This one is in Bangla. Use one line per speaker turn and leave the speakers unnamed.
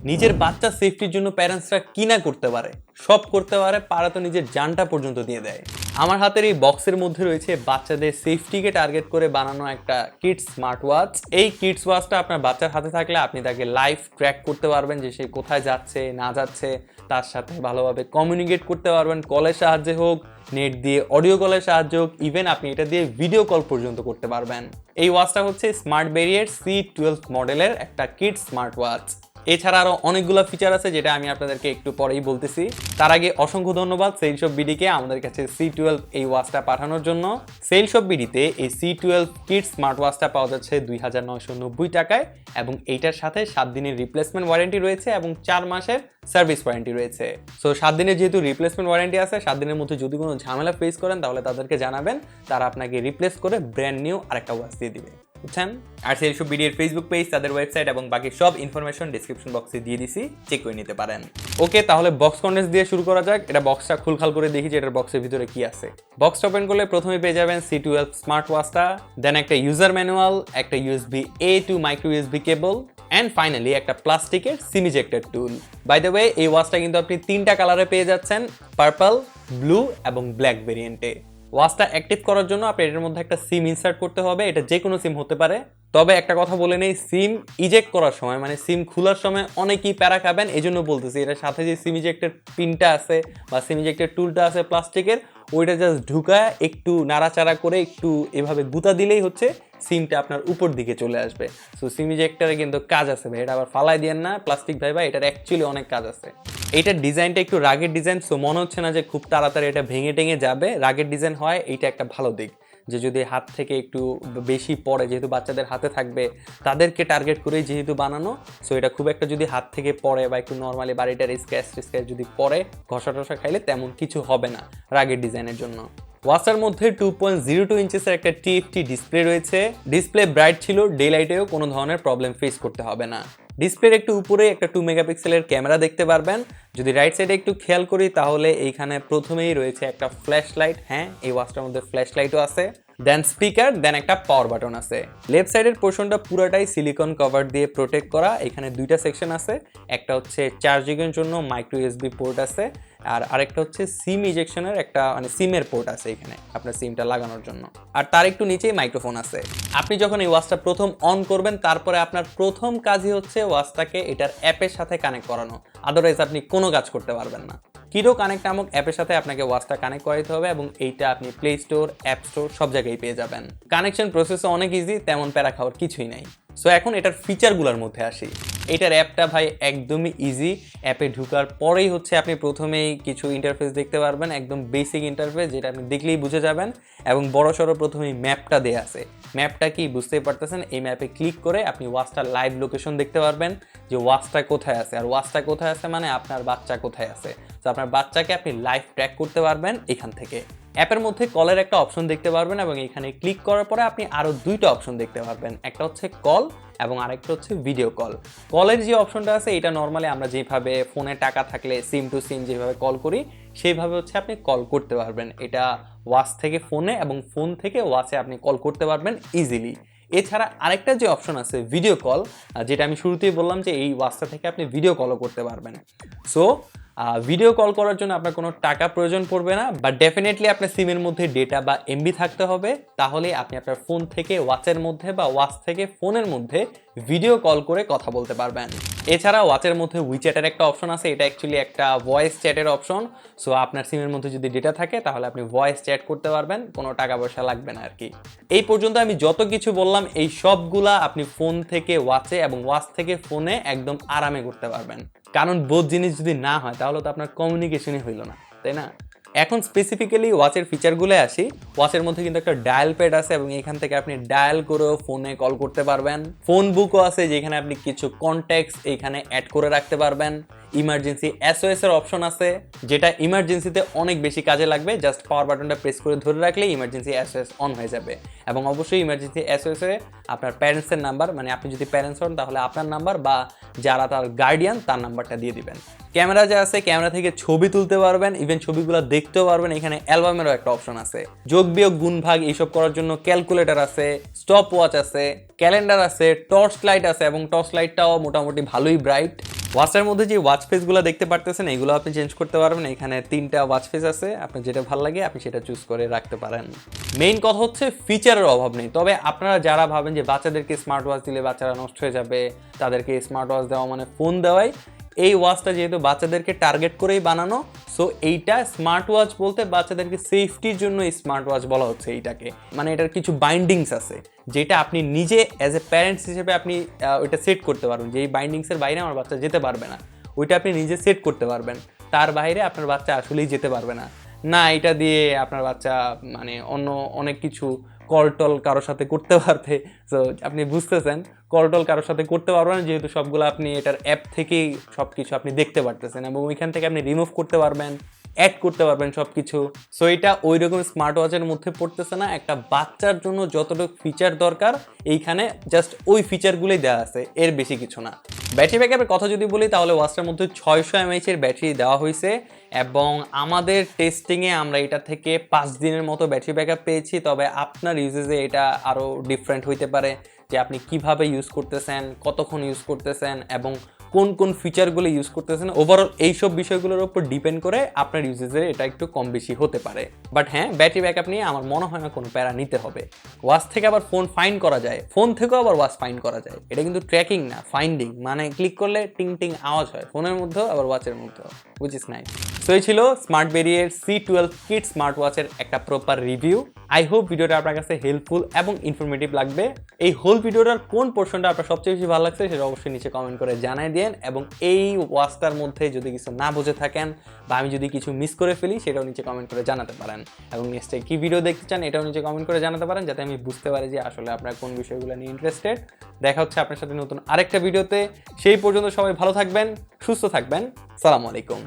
নিজের বাচ্চা সেফটির জন্য প্যারেন্টসরা কি না করতে পারে, সব করতে পারে, পারা তো নিজের জানটা পর্যন্ত দিয়ে দেয়। আমার হাতের এই বক্সের মধ্যে রয়েছে বাচ্চাদের সেফটিকে টার্গেট করে বানানো একটা কিডস স্মার্ট ওয়াচ। এই কিডস ওয়াচটা আপনার বাচ্চার হাতে থাকলে আপনি তাকে লাইভ ট্র্যাক করতে পারবেন, যে সে কোথায় যাচ্ছে না যাচ্ছে, তার সাথে ভালোভাবে কমিউনিকেট করতে পারবেন, কলের সাহায্যে হোক, নেট দিয়ে অডিও কলের সাহায্যে হোক, ইভেন আপনি এটা দিয়ে ভিডিও কল পর্যন্ত করতে পারবেন। এই ওয়াচটা হচ্ছে স্মার্টবেরি C12 মডেলের একটা কিডস স্মার্ট ওয়াচ। এছাড়া আরো অনেকগুলো ফিচার আছে যেটা আমি আপনাদেরকে একটু পরেই বলতেছি। তার আগে অসংখ্য ধন্যবাদ সেলশপ বিডিকে আমাদের কাছে C12 এই ওয়াচটা পাঠানোর জন্য। সেলশপ বিডিতে এই C12 কিডস স্মার্ট ওয়াচটা পাওয়া যাচ্ছে 2990 টাকায় এবং এইটার সাথে 7 দিনের রিপ্লেসমেন্ট ওয়ারেন্টি রয়েছে এবং 4 মাসের সার্ভিস ওয়ারেন্টি রয়েছে। সো 7 দিনের যেহেতু রিপ্লেসমেন্ট ওয়ারেন্টি আছে, 7 দিনের মধ্যে যদি কোনো ঝামেলা ফেস করেন তাহলে তাদেরকে জানাবেন, তারা আপনাকে রিপ্লেস করে ব্র্যান্ড নিউ আরেকটা ওয়াচ দিয়ে দিবে, বুঝছেন? আর সেলশপ বিডির ফেসবুক পেজ, তাদের ওয়েবসাইট এবং বাকি সব ইনফরমেশন ডিসক্রিপশন বক্সে দিয়ে দিছি, চেক করে নিতে পারেন। ওকে, তাহলে বক্স কন্টেন্টস দিয়ে শুরু করা যাক। এটা বক্সটা খুলখাল করে দেখি যে এটার বক্সের ভিতরে কি আছে। বক্সটা ওপেন করলে প্রথমে পেয়ে যাবেন C12 স্মার্ট ওয়াচটা, দেন একটা ইউজার ম্যানুয়াল, একটা USB-A to micro USB cable, and finally একটা প্লাস্টিকের sim ejector tool. By the way, এই ওয়াচটা কিন্তু আপনি 3টা কালারে পেয়ে যাচ্ছেন, পার্পল, ব্লু এবং ব্ল্যাক ভেরিয়েন্টে। ওয়াচটা অ্যাক্টিভ করার জন্য আপনি এটার মধ্যে একটা সিম ইনসার্ট করতে হবে। এটা যে কোনো সিম হতে পারে, তবে একটা কথা বলে নেই, সিম ইজেক্ট করার সময় মানে সিম খোলার সময় অনেকেই প্যারা খাবেন, এই জন্য বলতেছি এটার সাথে যে সিম ইজেক্টের পিনটা আছে বা সিম ইজেক্টের টুলটা আছে প্লাস্টিকের, ওইটা জাস্ট ঢুকায় একটু নাড়াচাড়া করে একটু এভাবে গুঁতা দিলেই হচ্ছে সিমটা আপনার উপর দিকে চলে আসবে। সো সিম ইজেক্টারে কিন্তু কাজ আছে ভাই, এটা আবার ফালাই দিয়েন না প্লাস্টিক ভাই, এটার অ্যাকচুয়ালি অনেক কাজ আছে। এইটার ডিজাইনটা একটু রাগের ডিজাইন, সো মনে হচ্ছে না যে খুব তাড়াতাড়ি এটা ভেঙে টেঙে যাবে। রাগের ডিজাইন হয়, এইটা একটা ভালো দিক, যে যদি হাত থেকে একটু বেশি পড়ে, যেহেতু বাচ্চাদের হাতে থাকবে তাদেরকে টার্গেট করেই যেহেতু বানানো, সো এটা খুব একটা যদি হাত থেকে পড়ে বা একটু নর্মালি বাড়িটার স্ক্র্যাচ যদি পড়ে, ঘষা টসা খাইলে তেমন কিছু হবে না রাগের ডিজাইনের জন্য। ওয়াচটার মধ্যে 2.02 ইঞ্চেসের একটা TFT ডিসপ্লে রয়েছে। ডিসপ্লে ব্রাইট ছিল, ডে লাইটেও কোনো ধরনের প্রবলেম ফেস করতে হবে না। ডিসপ্লের একটু উপরে একটা 2 মেগাপিক্সেলের ক্যামেরা দেখতে পারবেন। যদি রাইট সাইডে একটু খেয়াল করি তাহলে এইখানে প্রথমেই রয়েছে একটা ফ্ল্যাশ লাইট, হ্যাঁ এই ওয়াচটার মধ্যে ফ্ল্যাশ লাইটও আছে, দেন স্পিকার, দেন একটা পাওয়ার বাটন আছে। লেফট সাইডের পোর্শনটা পুরাটাই সিলিকন কভার দিয়ে প্রোটেক্ট করা। এখানে 2টা সেকশন আছে, একটা হচ্ছে চার্জিংয়ের জন্য মাইক্রো USB পোর্ট আছে, আর আরেকটা হচ্ছে সিম ইজেকশনের একটা মানে সিমের পোর্ট আছে এখানে আপনার সিমটা লাগানোর জন্য, আর তার একটু নিচেই মাইক্রোফোন আছে। আপনি যখন এই ওয়াচটা প্রথম অন করবেন তারপরে আপনার প্রথম কাজই হচ্ছে ওয়াচটাকে এটার অ্যাপের সাথে কানেক্ট করানো, আদারওয়াইজ আপনি কোনো কাজ করতে পারবেন না। কিডো কানেক্ট নামক অ্যাপের সাথে আপনাকে ওয়াচটা কানেক্ট করাতে হবে এবং এইটা আপনি প্লে স্টোর, অ্যাপ স্টোর সব জায়গায় পেয়ে যাবেন। কানেকশন প্রসেসও অনেক ইজি, তেমন প্যারা খাওয়ার কিছুই নাই। সো এখন এটার ফিচারগুলোর মধ্যে আসি। এটার অ্যাপটা ভাই একদমই ইজি। অ্যাপে ঢুকার পরেই হচ্ছে আপনি প্রথমেই কিছু ইন্টারফেস দেখতে পারবেন, একদম বেসিক ইন্টারফেস যেটা আপনি দেখলেই বুঝে যাবেন, এবং বড়সড় প্রথমেই ম্যাপটা দেয়া আছে। ম্যাপটা কি বুঝতেই পারতেছেন, এই ম্যাপে ক্লিক করে আপনি ওয়াচটার লাইভ লোকেশন দেখতে পারবেন, যে ওয়াচটা কোথায় আছে, আর ওয়াচটা কোথায় আছে মানে আপনার বাচ্চা কোথায় আছে। তো আপনার বাচ্চাকে আপনি লাইভ ট্র্যাক করতে পারবেন এখান থেকে। অ্যাপের মধ্যে কলের একটা অপশন দেখতে পারবেন এবং এখানে ক্লিক করার পরে আপনি আরও 2টা অপশন দেখতে পারবেন, একটা হচ্ছে কল এবং আরেকটা হচ্ছে ভিডিও কল। কলের যে অপশনটা আছে এটা নর্মালি আমরা যেভাবে ফোনে টাকা থাকলে সিম টু সিম যেভাবে কল করি সেইভাবে হচ্ছে আপনি কল করতে পারবেন। এটা ওয়াচ থেকে ফোনে এবং ফোন থেকে ওয়াচে আপনি কল করতে পারবেন ইজিলি। এছাড়া আরেকটা যে অপশন আছে ভিডিও কল, যেটা আমি শুরুতেই বললাম যে এই ওয়াচটা থেকে আপনি ভিডিও কলও করতে পারবেন। সো ভিডিও কল করার জন্য আপনার কোনো টাকা প্রয়োজন পড়বে না, বাট ডেফিনেটলি আপনার সিমের মধ্যে ডেটা বা এমবি থাকতে হবে, তাহলে আপনি আপনার ফোন থেকে ওয়াচের মধ্যে বা ওয়াচ থেকে ফোনের মধ্যে ভিডিও কল করে কথা বলতে পারবেন। এছাড়া ওয়াচের মধ্যে উইচ্যাটের একটা অপশন আছে, এটা অ্যাকচুয়ালি একটা ভয়েস চ্যাটের অপশন। সো আপনার সিমের মধ্যে যদি ডেটা থাকে তাহলে আপনি ভয়েস চ্যাট করতে পারবেন, কোনো টাকা পয়সা লাগবে না আর কি। এই পর্যন্ত আমি যত কিছু বললাম এই সবগুলা আপনি ফোন থেকে ওয়াচে এবং ওয়াচ থেকে ফোনে একদম আরামে করতে পারবেন, কারণ বোধ জিনিস যদি না হয় তাহলে তো আপনার কমিউনিকেশনই হইল না, তাই না? এখন স্পেসিফিক্যালি ওয়াচের ফিচারগুলো আসি। ওয়াচের মধ্যে কিন্তু একটা ডায়াল প্যাড আছে এবং এখান থেকে আপনি ডায়াল করেও ফোনে কল করতে পারবেন। ফোন বুকও আছে যেখানে আপনি কিছু কন্ট্যাক্টস এখানে অ্যাড করে রাখতে পারবেন। ইমার্জেন্সি SOS এর অপশন আছে, যেটা ইমার্জেন্সিতে অনেক বেশি কাজে লাগবে। জাস্ট পাওয়ার বাটনটা প্রেস করে ধরে রাখলে ইমার্জেন্সি SOS অন হয়ে যাবে। এবং অবশ্যই ইমার্জেন্সি SOS এ আপনার প্যারেন্টসের নাম্বার, মানে আপনি যদি প্যারেন্টস হন তাহলে আপনার নাম্বার বা যারা তার গার্ডিয়ান তার নাম্বারটা দিয়ে দিবেন। ক্যামেরা যা আছে, ক্যামেরা থেকে ছবি তুলতে পারবেন, ইভেন ছবিগুলো দেখতেও পারবেন। এখানে অ্যালবামেরও একটা অপশন আছে। যোগ বিয়োগ গুণ ভাগ এইসব করার জন্য ক্যালকুলেটর আছে, স্টপ ওয়াচ আছে, ক্যালেন্ডার আছে, টর্চ লাইট আছে এবং টর্চ লাইটটাও মোটামুটি ভালোই ব্রাইট। ওয়াচটার মধ্যে যে ওয়াচ ফেসগুলো দেখতে পারতেছেন এগুলো আপনি চেঞ্জ করতে পারবেন। এখানে 3টা ওয়াচ ফেস আছে, আপনার যেটা ভালো লাগে আপনি সেটা চুজ করে রাখতে পারেন। মেইন কথা হচ্ছে ফিচারের অভাব নেই। তবে আপনারা যারা ভাবেন যে বাচ্চাদেরকে স্মার্ট ওয়াচ দিলে বাচ্চারা নষ্ট হয়ে যাবে, তাদেরকে স্মার্ট ওয়াচ দেওয়া মানে ফোন দেওয়াই, এই ওয়াচটা যেহেতু বাচ্চাদেরকে টার্গেট করেই বানানো, সো এইটা স্মার্ট ওয়াচ বলতে বাচ্চাদেরকে সেফটির জন্য স্মার্ট ওয়াচ বলা হচ্ছে এইটাকে। মানে এটার কিছু বাইন্ডিংস আছে যেটা আপনি নিজে অ্যাজ এ প্যারেন্টস হিসেবে আপনি ওইটা সেট করতে পারবেন যে এই বাইন্ডিংসের বাইরে আমার বাচ্চা যেতে পারবে না, ওইটা আপনি নিজে সেট করতে পারবেন। তার বাইরে আপনার বাচ্চা আসলেই যেতে পারবে না। না এটা দিয়ে আপনার বাচ্চা মানে অন্য অনেক কিছু কলটল কারোর সাথে করতে পারবে। সো আপনি বুঝতেছেন কলটল কারোর সাথে করতে পারবেন না, যেহেতু সবগুলো আপনি এটার অ্যাপ থেকেই সব কিছু আপনি দেখতে পারতেছেন এবং ওইখান থেকে আপনি রিমুভ করতে পারবেন, অ্যাড করতে পারবেন সব কিছু। সো এটা ওই রকম স্মার্ট ওয়াচের মধ্যে পড়তেছে না। একটা বাচ্চার জন্য যতটুকু ফিচার দরকার এইখানে জাস্ট ওই ফিচারগুলোই দেওয়া আছে, এর বেশি কিছু না। ব্যাটারি ব্যাকআপের কথা যদি বলি তাহলে ওয়াচটার মধ্যে 600 mAh এর ব্যাটারি দেওয়া হয়েছে এবং আমাদের টেস্টিংয়ে আমরা এটা থেকে 5 দিনের মতো ব্যাটারি ব্যাকআপ পেয়েছি। তবে আপনার ইউজেসে এটা আরও ডিফারেন্ট হইতে পারে যে আপনি কিভাবে ইউজ করতেছেন, কতক্ষণ ইউজ করতেছেন এবং কোন কোন ফিচারগুলো ইউজ করতেছেন। ওভারঅল এইসব বিষয়গুলোর উপর ডিপেন্ড করে আপনার ইউজেসে এটা একটু কম বেশি হতে পারে। বাট হ্যাঁ, ব্যাটারি ব্যাকআপ নিয়ে আমার মনে হয় না কোনো প্যারা নিতে হবে। ওয়াচ থেকে আবার ফোন ফাইন্ড করা যায়, ফোন থেকেও আবার ওয়াচ ফাইন্ড করা যায়। এটা কিন্তু ট্র্যাকিং না, ফাইন্ডিং, মানে ক্লিক করলে টিং টিং আওয়াজ হয় ফোনের মধ্যেও আবার ওয়াচের মধ্যেও, হুইচ ইজ নাইস। সো এই ছিল স্মার্টবেরি এর C12 কিড স্মার্ট ওয়াচের একটা প্রপার রিভিউ। আই হোপ ভিডিওটা আপনার কাছে হেল্পফুল এবং ইনফরমেটিভ লাগবে। এই হোল ভিডিওটার কোন পোর্শনটা আপনার সবচেয়ে বেশি ভালো লাগছে সেটা অবশ্যই নিচে কমেন্ট করে জানাই দিন এবং এই ওয়াচটার মধ্যে যদি কিছু না বুঝে থাকেন বা আমি যদি কিছু মিস করে ফেলি সেটাও নিচে কমেন্ট করে জানাতে পারেন এবং নেক্সটে কি ভিডিও দেখতে চান এটাও নিচে কমেন্ট করে জানাতে পারেন, যাতে আমি বুঝতে পারি যে আসলে আপনারা কোন বিষয়গুলো নিয়ে ইন্টারেস্টেড। দেখা হচ্ছে আপনার সাথে নতুন আরেকটা ভিডিওতে। সেই পর্যন্ত সবাই ভালো থাকবেন, সুস্থ থাকবেন। সালামু আলাইকুম।